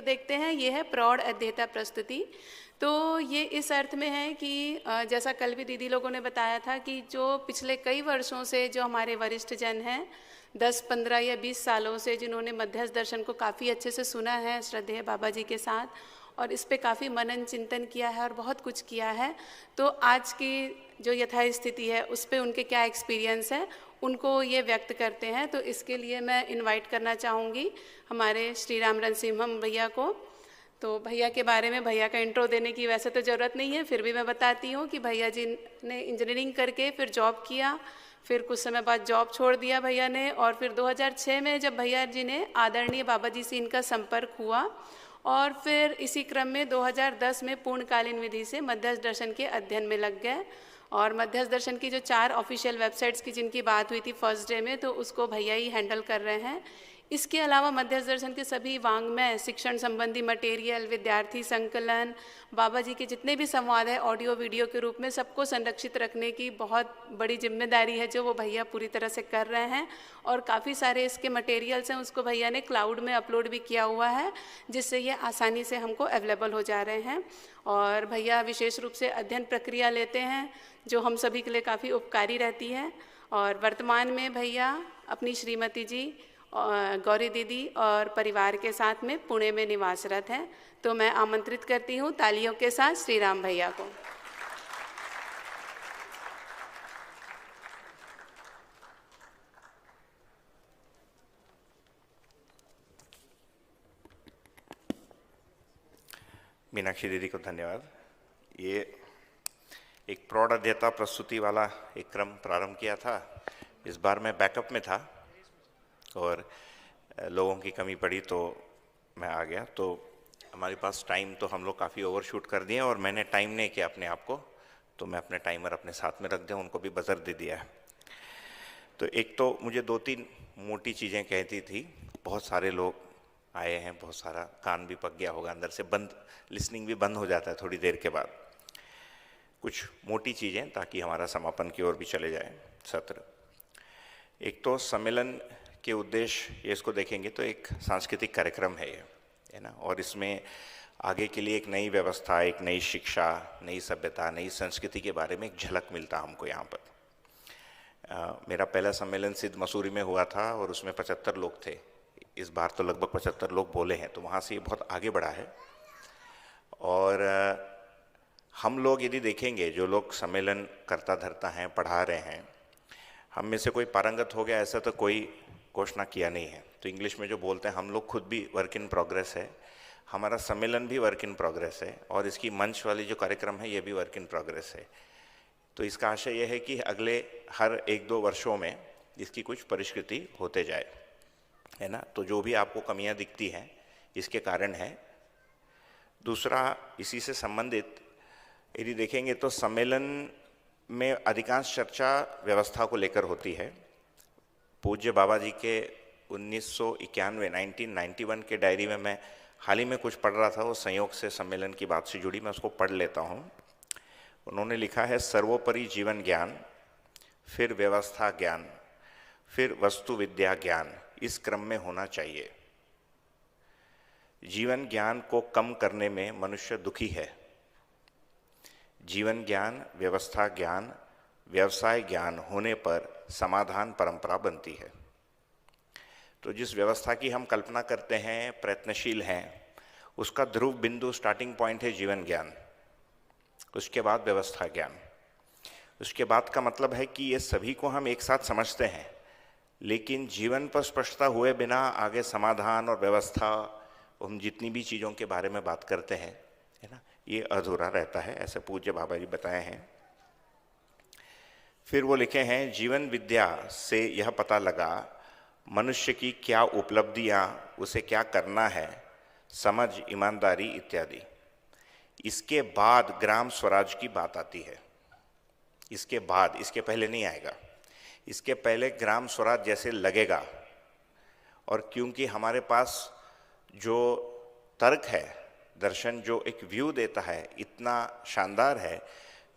देखते हैं, ये है प्रौढ़ अध्येता प्रस्तुति। तो ये इस अर्थ में है कि जैसा कल भी दीदी लोगों ने बताया था कि जो पिछले कई वर्षों से जो हमारे वरिष्ठ जन हैं, 10, 15 या 20 सालों से जिन्होंने मध्यस्थ दर्शन को काफ़ी अच्छे से सुना है श्रद्धेय बाबा जी के साथ, और इस पे काफ़ी मनन चिंतन किया है और बहुत कुछ किया है, तो आज की जो यथास्थिति है उस पे उनके क्या एक्सपीरियंस है, उनको ये व्यक्त करते हैं। तो इसके लिए मैं इनवाइट करना चाहूँगी हमारे श्री राम नरसिम्हम भैया को। तो भैया के बारे में भैया का इंट्रो देने की वैसे तो ज़रूरत नहीं है, फिर भी मैं बताती हूँ कि भैया जी ने इंजीनियरिंग करके फिर जॉब किया, फिर कुछ समय बाद जॉब छोड़ दिया भैया ने, और फिर 2006 में जब भैया जी ने आदरणीय बाबा जी से इनका संपर्क हुआ, और फिर इसी क्रम में 2010 में पूर्णकालीन विधि से मध्यस्थ दर्शन के अध्ययन में लग गए। और मध्यस्थ दर्शन की जो 4 ऑफिशियल वेबसाइट्स की जिनकी बात हुई थी फर्स्ट डे में, तो उसको भैया ही हैंडल कर रहे हैं। इसके अलावा मध्यस्थ दर्शन के सभी वांग्मय, शिक्षण संबंधी मटेरियल, विद्यार्थी संकलन, बाबा जी के जितने भी संवाद है ऑडियो वीडियो के रूप में, सबको संरक्षित रखने की बहुत बड़ी जिम्मेदारी है जो वो भैया पूरी तरह से कर रहे हैं। और काफ़ी सारे इसके मटेरियल्स हैं, उसको भैया ने क्लाउड में अपलोड भी किया हुआ है, जिससे ये आसानी से हमको अवेलेबल हो जा रहे हैं। और भैया विशेष रूप से अध्ययन प्रक्रिया लेते हैं जो हम सभी के लिए काफ़ी उपकारी रहती है। और वर्तमान में भैया अपनी श्रीमती जी गौरी दीदी और परिवार के साथ में पुणे में निवासरत हैं। तो मैं आमंत्रित करती हूँ तालियों के साथ श्री राम भैया को। मीनाक्षी दीदी को धन्यवाद। ये एक प्रौढ़ अध्येता प्रस्तुति वाला एक क्रम प्रारंभ किया था। इस बार मैं बैकअप में था और लोगों की कमी पड़ी तो मैं आ गया। तो हमारे पास टाइम तो हम लोग काफ़ी ओवरशूट कर दिए और मैंने टाइम नहीं किया अपने आप को, तो मैं अपने टाइमर अपने साथ में रख दिया, उनको भी बजर दे दिया है। तो एक तो मुझे 2-3 मोटी चीज़ें कहती थी। बहुत सारे लोग आए हैं, बहुत सारा कान भी पक गया होगा अंदर से, बंद लिसनिंग भी बंद हो जाता है थोड़ी देर के बाद। कुछ मोटी चीज़ें ताकि हमारा समापन की ओर भी चले जाए सत्र। एक तो सम्मेलन के उद्देश्य, ये इसको देखेंगे तो एक सांस्कृतिक कार्यक्रम है ये, है ना, और इसमें आगे के लिए एक नई व्यवस्था, एक नई शिक्षा, नई सभ्यता, नई संस्कृति के बारे में एक झलक मिलता हमको यहाँ पर। मेरा पहला सम्मेलन सिद्ध मसूरी में हुआ था और उसमें 75 लोग थे। इस बार तो लगभग 75 लोग बोले हैं, तो वहाँ से ये बहुत आगे बढ़ा है। और हम लोग यदि देखेंगे, जो लोग सम्मेलन करता धरता हैं, पढ़ा रहे हैं, हम में से कोई पारंगत हो गया ऐसा तो कोई घोषणा किया नहीं है। तो इंग्लिश में जो बोलते हैं, हम लोग खुद भी वर्क इन प्रोग्रेस है, हमारा सम्मेलन भी वर्क इन प्रोग्रेस है, और इसकी मंच वाली जो कार्यक्रम है ये भी वर्क इन प्रोग्रेस है। तो इसका आशय यह है कि अगले हर 1-2 वर्षों में इसकी कुछ परिष्कृति होते जाए, है ना। तो जो भी आपको कमियां दिखती हैं इसके कारण है। दूसरा, इसी से संबंधित यदि देखेंगे तो सम्मेलन में अधिकांश चर्चा व्यवस्था को लेकर होती है। पूज्य बाबा जी के 1991 के डायरी में मैं हाल ही में कुछ पढ़ रहा था, वो संयोग से सम्मेलन की बात से जुड़ी, मैं उसको पढ़ लेता हूँ। उन्होंने लिखा है, सर्वोपरि जीवन ज्ञान, फिर व्यवस्था ज्ञान, फिर वस्तु विद्या ज्ञान इस क्रम में होना चाहिए। जीवन ज्ञान को कम करने में मनुष्य दुखी है। जीवन ज्ञान, व्यवस्था ज्ञान, व्यवसाय ज्ञान होने पर समाधान परंपरा बनती है। तो जिस व्यवस्था की हम कल्पना करते हैं, प्रयत्नशील हैं, उसका ध्रुव बिंदु, स्टार्टिंग पॉइंट है जीवन ज्ञान, उसके बाद व्यवस्था ज्ञान। उसके बाद का मतलब है कि ये सभी को हम एक साथ समझते हैं, लेकिन जीवन पर स्पष्टता हुए बिना आगे समाधान और व्यवस्था, हम जितनी भी चीज़ों के बारे में बात करते हैं, है ना, ये अधूरा रहता है, ऐसे पूज्य बाबा जी बताए हैं। फिर वो लिखे हैं, जीवन विद्या से यह पता लगा मनुष्य की क्या उपलब्धियां, उसे क्या करना है, समझ, ईमानदारी इत्यादि। इसके बाद ग्राम स्वराज की बात आती है। इसके बाद, इसके पहले नहीं आएगा। इसके पहले ग्राम स्वराज जैसे लगेगा, और क्योंकि हमारे पास जो तर्क है, दर्शन जो एक व्यू देता है इतना शानदार है,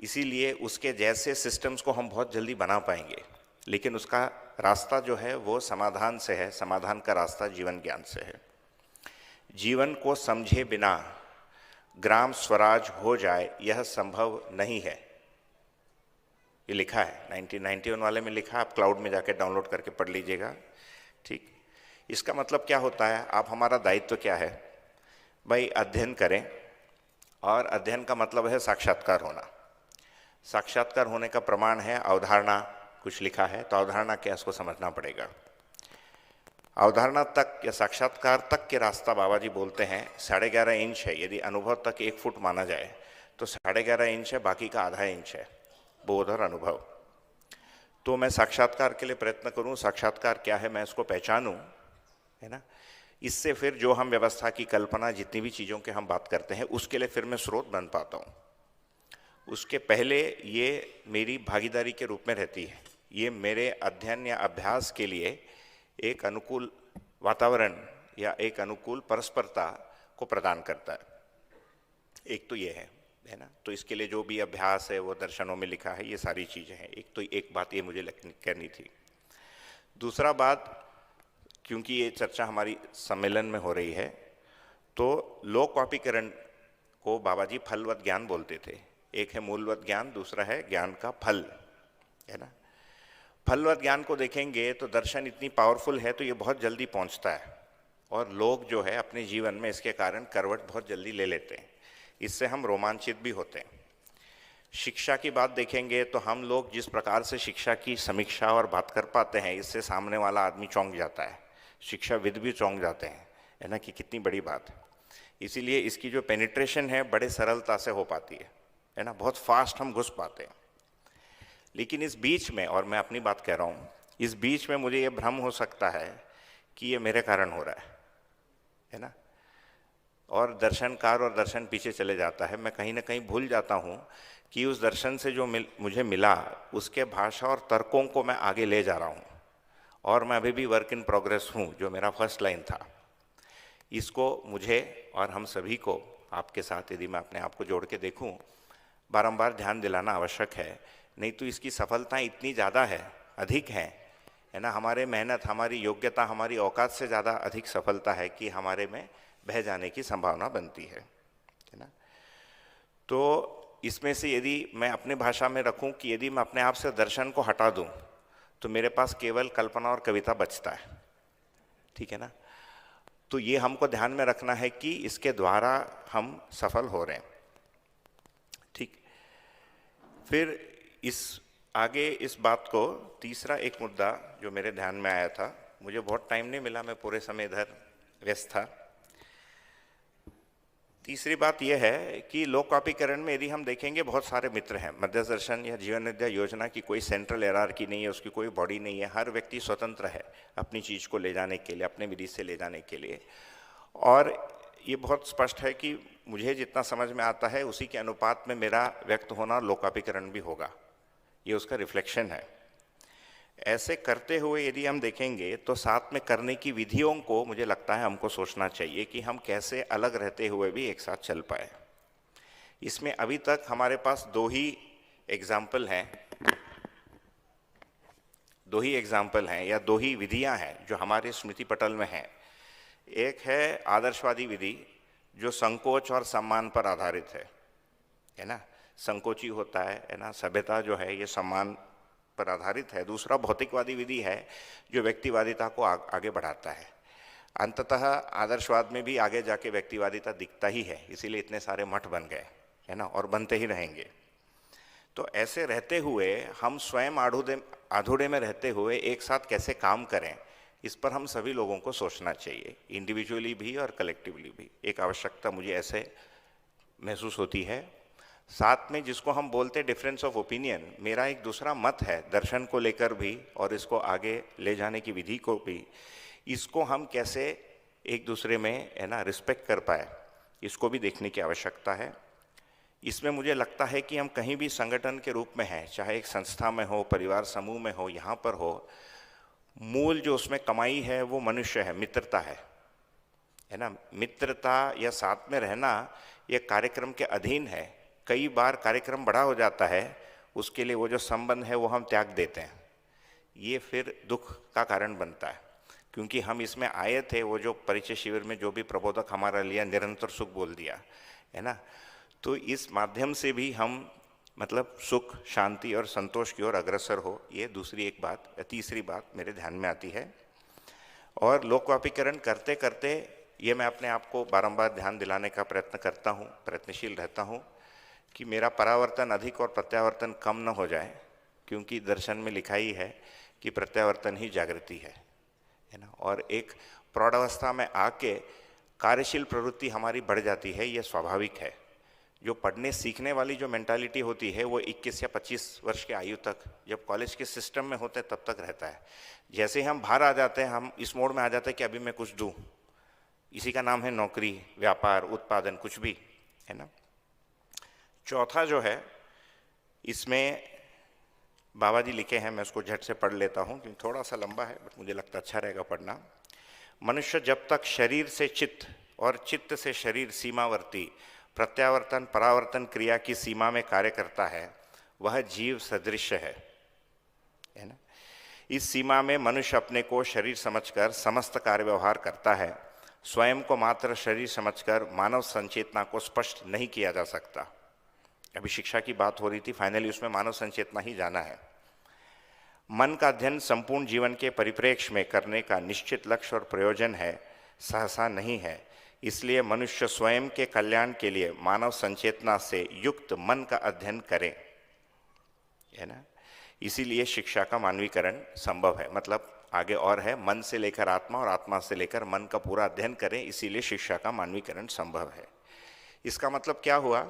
इसीलिए उसके जैसे सिस्टम्स को हम बहुत जल्दी बना पाएंगे। लेकिन उसका रास्ता जो है वो समाधान से है, समाधान का रास्ता जीवन ज्ञान से है। जीवन को समझे बिना ग्राम स्वराज हो जाए यह संभव नहीं है। ये लिखा है 1991 वाले में लिखा है, आप क्लाउड में जाके डाउनलोड करके पढ़ लीजिएगा। ठीक, इसका मतलब क्या होता है, आप हमारा दायित्व क्या है भाई, अध्ययन करें। और अध्ययन का मतलब है साक्षात्कार होना। साक्षात्कार होने का प्रमाण है अवधारणा, कुछ लिखा है तो अवधारणा क्या, इसको समझना पड़ेगा। अवधारणा तक या साक्षात्कार तक के रास्ता बाबा जी बोलते हैं 11.5 इंच है। यदि अनुभव तक 1 फुट माना जाए तो 11.5 इंच है, बाकी का आधा इंच है बोध और अनुभव। तो मैं साक्षात्कार के लिए प्रयत्न करूं, साक्षात्कार क्या है मैं इसको पहचानूं, है ना। इससे फिर जो हम व्यवस्था की कल्पना, जितनी भी चीज़ों के हम बात करते हैं, उसके लिए फिर मैं स्रोत बन पाता हूं। उसके पहले ये मेरी भागीदारी के रूप में रहती है, ये मेरे अध्ययन या अभ्यास के लिए एक अनुकूल वातावरण या एक अनुकूल परस्परता को प्रदान करता है। एक तो ये है ना। तो इसके लिए जो भी अभ्यास है वो दर्शनों में लिखा है, ये सारी चीज़ें हैं। एक बात ये मुझे करनी थी। दूसरा बात, क्योंकि ये चर्चा हमारी सम्मेलन में हो रही है, तो लोक वापीकरण को बाबा जी फलवत ज्ञान बोलते थे। एक है मूलवत ज्ञान, दूसरा है ज्ञान का फल, है ना। फलवत ज्ञान को देखेंगे तो दर्शन इतनी पावरफुल है तो ये बहुत जल्दी पहुंचता है, और लोग जो है अपने जीवन में इसके कारण करवट बहुत जल्दी ले लेते हैं। इससे हम रोमांचित भी होते हैं। शिक्षा की बात देखेंगे तो हम लोग जिस प्रकार से शिक्षा की समीक्षा और बात कर पाते हैं, इससे सामने वाला आदमी चौंक जाता है, शिक्षाविद भी चौंक जाते हैं, है ना, कि कितनी बड़ी बात है। इसीलिए इसकी जो पेनिट्रेशन है बड़े सरलता से हो पाती है ना, बहुत फास्ट हम घुस पाते हैं। लेकिन इस बीच में, और मैं अपनी बात कह रहा हूँ, इस बीच में मुझे ये भ्रम हो सकता है कि ये मेरे कारण हो रहा है ना, और दर्शनकार और दर्शन पीछे चले जाता है। मैं कहीं ना कहीं भूल जाता हूँ कि उस दर्शन से जो मुझे मिला, उसके भाषा और तर्कों को मैं आगे ले जा रहा हूँ, और मैं अभी भी वर्क इन प्रोग्रेस हूँ, जो मेरा फर्स्ट लाइन था। इसको मुझे और हम सभी को, आपके साथ यदि मैं अपने आप को जोड़ के देखूँ, बारंबार ध्यान दिलाना आवश्यक है। नहीं तो इसकी सफलता इतनी ज़्यादा है, अधिक है ना, हमारे मेहनत, हमारी योग्यता, हमारी औकात से ज़्यादा अधिक सफलता है कि हमारे में बह जाने की संभावना बनती है ना। तो इसमें से यदि मैं अपने भाषा में रखूं कि यदि मैं अपने आप से दर्शन को हटा दूं तो मेरे पास केवल कल्पना और कविता बचता है, ठीक है ना। तो ये हमको ध्यान में रखना है कि इसके द्वारा हम सफल हो रहे हैं, ठीक। फिर आगे इस बात को, तीसरा एक मुद्दा जो मेरे ध्यान में आया था, मुझे बहुत टाइम नहीं मिला, मैं पूरे समय इधर व्यस्त था। तीसरी बात यह है कि लोक वापीकरण में यदि हम देखेंगे बहुत सारे मित्र हैं। मध्य दर्शन या जीवन विद्या योजना की कोई सेंट्रल हायरार्की नहीं है, उसकी कोई बॉडी नहीं है। हर व्यक्ति स्वतंत्र है अपनी चीज़ को ले जाने के लिए, अपने विधि से ले जाने के लिए। और ये बहुत स्पष्ट है कि मुझे जितना समझ में आता है उसी के अनुपात में मेरा व्यक्त होना लोक वापीकरण भी होगा, ये उसका रिफ्लेक्शन है। ऐसे करते हुए यदि हम देखेंगे तो साथ में करने की विधियों को मुझे लगता है हमको सोचना चाहिए कि हम कैसे अलग रहते हुए भी एक साथ चल पाए। इसमें अभी तक हमारे पास दो ही एग्जाम्पल हैं या दो ही विधियां हैं जो हमारे स्मृति पटल में हैं। एक है आदर्शवादी विधि जो संकोच और सम्मान पर आधारित है ना, संकोची होता है ना, सभ्यता जो है ये सम्मान पर आधारित है। दूसरा भौतिकवादी विधि है जो व्यक्तिवादिता को आगे बढ़ाता है। अंततः आदर्शवाद में भी आगे जाके व्यक्तिवादिता दिखता ही है, इसीलिए इतने सारे मठ बन गए, है ना, और बनते ही रहेंगे। तो ऐसे रहते हुए हम स्वयं आधुड़े में रहते हुए एक साथ कैसे काम करें, इस पर हम सभी लोगों को सोचना चाहिए, इंडिविजुअली भी और कलेक्टिवली भी। एक आवश्यकता मुझे ऐसे महसूस होती है। साथ में जिसको हम बोलते हैं डिफरेंस ऑफ ओपिनियन, मेरा एक दूसरा मत है दर्शन को लेकर भी और इसको आगे ले जाने की विधि को भी, इसको हम कैसे एक दूसरे में, है ना, रिस्पेक्ट कर पाए, इसको भी देखने की आवश्यकता है। इसमें मुझे लगता है कि हम कहीं भी संगठन के रूप में हैं, चाहे एक संस्था में हो, परिवार समूह में हो, यहाँ पर हो, मूल जो उसमें कमाई है वो मनुष्य है, मित्रता है ना। मित्रता या साथ में रहना ये कार्यक्रम के अधीन है। कई बार कार्यक्रम बड़ा हो जाता है, उसके लिए वो जो संबंध है वो हम त्याग देते हैं, ये फिर दुख का कारण बनता है, क्योंकि हम इसमें आए थे, वो जो परिचय शिविर में जो भी प्रबोधक हमारा लिया, निरंतर सुख बोल दिया है ना, तो इस माध्यम से भी हम मतलब सुख, शांति और संतोष की ओर अग्रसर हो, ये दूसरी एक बात, तीसरी बात मेरे ध्यान में आती है। और लोकव्यापीकरण करते करते ये मैं अपने आप को बारंबार ध्यान दिलाने का प्रयत्न करता हूँ, प्रयत्नशील रहता हूँ कि मेरा परावर्तन अधिक और प्रत्यावर्तन कम न हो जाए, क्योंकि दर्शन में लिखा ही है कि प्रत्यावर्तन ही जागृति है ना। और एक प्रौढ़ अवस्था में आके कार्यशील प्रवृत्ति हमारी बढ़ जाती है, ये स्वाभाविक है। जो पढ़ने सीखने वाली जो मेंटालिटी होती है वो 21 या 25 वर्ष की आयु तक, जब कॉलेज के सिस्टम में होते हैं तब तक रहता है। जैसे हम बाहर आ जाते हैं, हम इस मोड में आ जाते हैं कि अभी मैं कुछ दूं, इसी का नाम है नौकरी, व्यापार, उत्पादन, कुछ भी, है ना। चौथा जो है, इसमें बाबा जी लिखे हैं, मैं उसको झट से पढ़ लेता हूँ क्योंकि थोड़ा सा लंबा है, बट मुझे लगता अच्छा रहेगा पढ़ना। मनुष्य जब तक शरीर से चित्त और चित्त से शरीर सीमावर्ती प्रत्यावर्तन परावर्तन क्रिया की सीमा में कार्य करता है, वह जीव सदृश है ना। इस सीमा में मनुष्य अपने को शरीर समझकर समस्त कार्य व्यवहार करता है। स्वयं को मात्र शरीर समझकर मानव संचेतना को स्पष्ट नहीं किया जा सकता। अभी शिक्षा की बात हो रही थी, फाइनली उसमें मानव संचेतना ही जाना है। मन का अध्ययन संपूर्ण जीवन के परिप्रेक्ष्य में करने का निश्चित लक्ष्य और प्रयोजन है, सहसा नहीं है। इसलिए मनुष्य स्वयं के कल्याण के लिए मानव संचेतना से युक्त मन का अध्ययन करे, है ना। इसीलिए शिक्षा का मानवीकरण संभव है, मतलब आगे और है, मन से लेकर आत्मा और आत्मा से लेकर मन का पूरा अध्ययन करें, इसीलिए शिक्षा का मानवीकरण संभव है। इसका मतलब क्या हुआ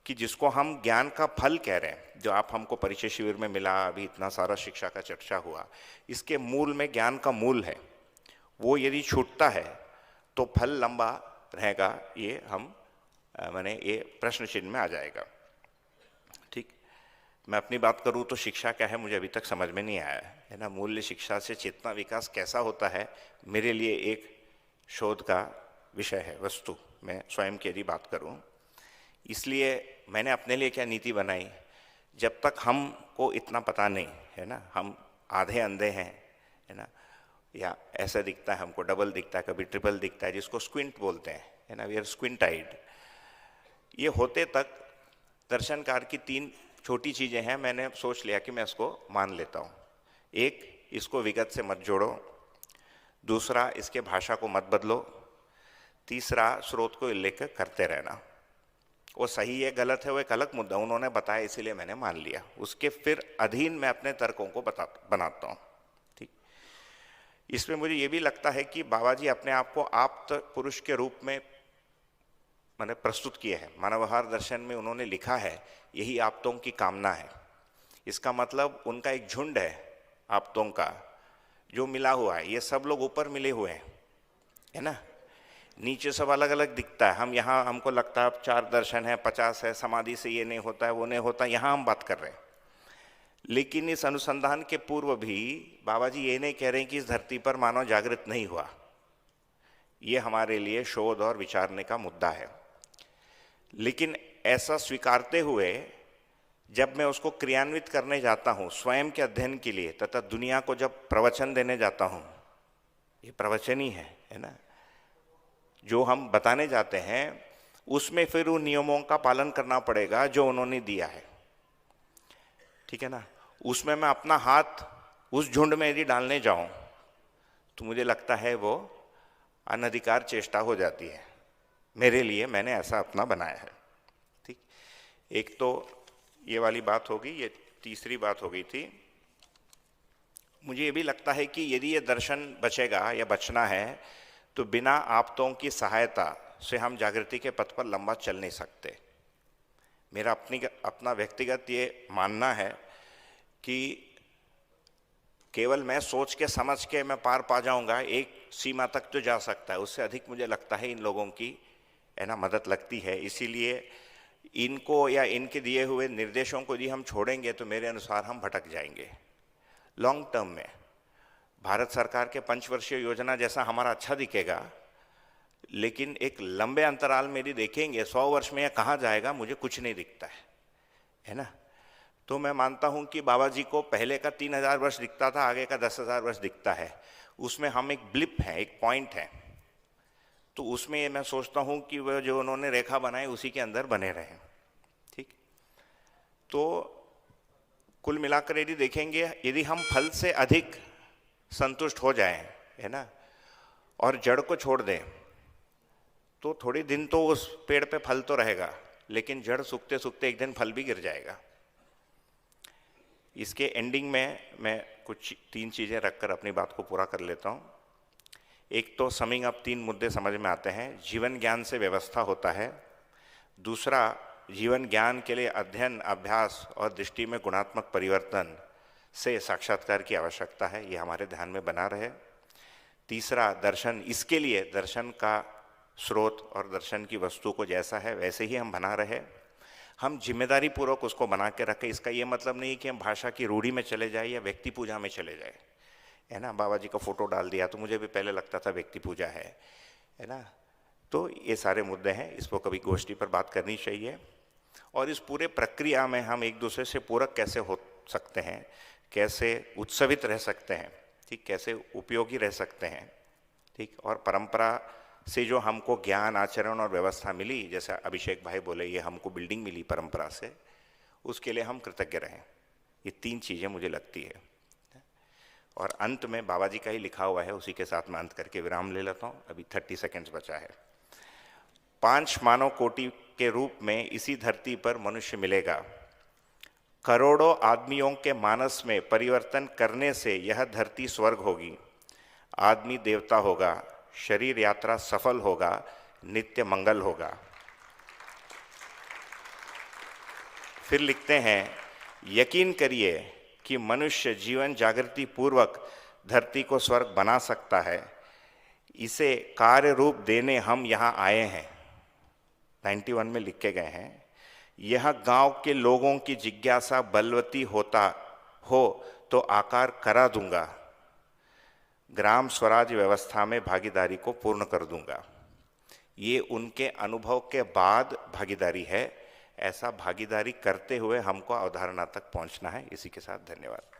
कि जिसको हम ज्ञान का फल कह रहे हैं, जो आप हमको परिचय शिविर में मिला, अभी इतना सारा शिक्षा का चर्चा हुआ, इसके मूल में ज्ञान का मूल है। वो यदि छूटता है तो फल लंबा रहेगा, ये हम माने ये प्रश्न चिन्ह में आ जाएगा। ठीक, मैं अपनी बात करूं तो शिक्षा क्या है मुझे अभी तक समझ में नहीं आया है ना। मूल्य शिक्षा से चेतना विकास कैसा होता है, मेरे लिए एक शोध का विषय है, वस्तु मैं स्वयं की यदि बात करूं। इसलिए मैंने अपने लिए क्या नीति बनाई, जब तक हमको इतना पता नहीं है ना, हम आधे अंधे हैं, है ना, या ऐसा दिखता है हमको, डबल दिखता है, कभी ट्रिपल दिखता है, जिसको स्क्विंट बोलते हैं, है ना, वी आर स्क्विंट आइड। ये होते तक दर्शनकार की 3 छोटी चीजें हैं, मैंने सोच लिया कि मैं इसको मान लेता हूँ। एक, इसको विगत से मत जोड़ो। दूसरा, इसके भाषा को मत बदलो। तीसरा, स्रोत को उल्लेख करते रहना। वो सही है गलत है वो एक अलग मुद्दा, उन्होंने बताया इसीलिए मैंने मान लिया, उसके फिर अधीन मैं अपने तर्कों को बनाता हूँ। ठीक, इसमें मुझे ये भी लगता है कि बाबा जी अपने आप को आप्त पुरुष के रूप में मैंने प्रस्तुत किए हैं। मानवहार दर्शन में उन्होंने लिखा है यही आप्तों की कामना है। इसका मतलब उनका एक झुंड है आप्तों का जो मिला हुआ है, ये सब लोग ऊपर मिले हुए हैं, है ना, नीचे सब अलग अलग दिखता है। हम यहाँ हमको लगता है 4 दर्शन है, 50 है, समाधि से ये नहीं होता है, वो नहीं होता, यहाँ हम बात कर रहे हैं। लेकिन इस अनुसंधान के पूर्व भी बाबा जी ये नहीं कह रहे हैं कि इस धरती पर मानव जागृत नहीं हुआ। ये हमारे लिए शोध और विचारने का मुद्दा है। लेकिन ऐसा स्वीकारते हुए जब मैं उसको क्रियान्वित करने जाता हूँ स्वयं के अध्ययन के लिए, तथा दुनिया को जब प्रवचन देने जाता हूँ, ये प्रवचन ही है ना, जो हम बताने जाते हैं उसमें फिर उन नियमों का पालन करना पड़ेगा जो उन्होंने दिया है, ठीक है ना। उसमें मैं अपना हाथ उस झुंड में यदि डालने जाऊं तो मुझे लगता है वो अनधिकार चेष्टा हो जाती है। मेरे लिए मैंने ऐसा अपना बनाया है। ठीक, एक तो ये वाली बात होगी। ये तीसरी बात हो गई थी, मुझे ये भी लगता है कि यदि ये दर्शन बचेगा या बचना है तो बिना आप्तों की सहायता से हम जागृति के पथ पर लंबा चल नहीं सकते। मेरा अपना व्यक्तिगत ये मानना है कि केवल मैं सोच के समझ के मैं पार पा जाऊंगा, एक सीमा तक तो जा सकता है, उससे अधिक मुझे लगता है इन लोगों की है ना मदद लगती है। इसीलिए इनको या इनके दिए हुए निर्देशों को यदि हम छोड़ेंगे तो मेरे अनुसार हम भटक जाएंगे। लॉन्ग टर्म में भारत सरकार के 5 वर्षीय योजना जैसा हमारा अच्छा दिखेगा, लेकिन एक लंबे अंतराल में यदि देखेंगे 100 वर्ष में यह कहाँ जाएगा, मुझे कुछ नहीं दिखता है ना। तो मैं मानता हूँ कि बाबा जी को पहले का 3000 वर्ष दिखता था, आगे का 10,000 वर्ष दिखता है। उसमें हम एक ब्लिप हैं, एक पॉइंट है, तो उसमें मैं सोचता हूँ कि वह जो उन्होंने रेखा बनाई उसी के अंदर बने रहें। ठीक, तो कुल मिलाकर यदि देखेंगे, यदि हम फल से अधिक संतुष्ट हो जाएं, है ना, और जड़ को छोड़ दें, तो थोड़ी दिन तो उस पेड़ पे फल तो रहेगा, लेकिन जड़ सूखते सूखते एक दिन फल भी गिर जाएगा। इसके एंडिंग में मैं कुछ 3 चीज़ें रखकर अपनी बात को पूरा कर लेता हूँ। एक तो समिंग अप 3 मुद्दे समझ में आते हैं। जीवन ज्ञान से व्यवस्था होता है। दूसरा, जीवन ज्ञान के लिए अध्ययन, अभ्यास और दृष्टि में गुणात्मक परिवर्तन से साक्षात्कार की आवश्यकता है, ये हमारे ध्यान में बना रहे। तीसरा, दर्शन, इसके लिए दर्शन का स्रोत और दर्शन की वस्तु को जैसा है वैसे ही हम बना रहे, हम जिम्मेदारी पूर्वक उसको बना के रखें। इसका ये मतलब नहीं कि हम भाषा की रूढ़ी में चले जाए या व्यक्ति पूजा में चले जाए, है ना। बाबा जी का फोटो डाल दिया तो मुझे भी पहले लगता था व्यक्ति पूजा है ना। तो ये सारे मुद्दे हैं, इसको कभी गोष्ठी पर बात करनी चाहिए। और इस पूरे प्रक्रिया में हम एक दूसरे से पूरक कैसे हो सकते हैं, कैसे उत्सवित रह सकते हैं, ठीक, कैसे उपयोगी रह सकते हैं, ठीक। और परंपरा से जो हमको ज्ञान, आचरण और व्यवस्था मिली, जैसे अभिषेक भाई बोले, ये हमको बिल्डिंग मिली परंपरा से, उसके लिए हम कृतज्ञ रहें। ये 3 चीज़ें मुझे लगती है। और अंत में बाबा जी का ही लिखा हुआ है, उसी के साथ मैं अंत करके विराम ले लेता हूँ। अभी 30 सेकेंड्स बचा है। 5 मानव कोटि के रूप में इसी धरती पर मनुष्य मिलेगा। करोड़ों आदमियों के मानस में परिवर्तन करने से यह धरती स्वर्ग होगी। आदमी देवता होगा, शरीर यात्रा सफल होगा, नित्य मंगल होगा। फिर लिखते हैं, यकीन करिए कि मनुष्य जीवन जागृति पूर्वक धरती को स्वर्ग बना सकता है। इसे कार्य रूप देने हम यहाँ आए हैं। 91 में लिख के गए हैं, यह गांव के लोगों की जिज्ञासा बलवती होता हो तो आकार करा दूंगा। ग्राम स्वराज व्यवस्था में भागीदारी को पूर्ण कर दूंगा। ये उनके अनुभव के बाद भागीदारी है। ऐसा भागीदारी करते हुए हमको अवधारणा तक पहुंचना है। इसी के साथ धन्यवाद।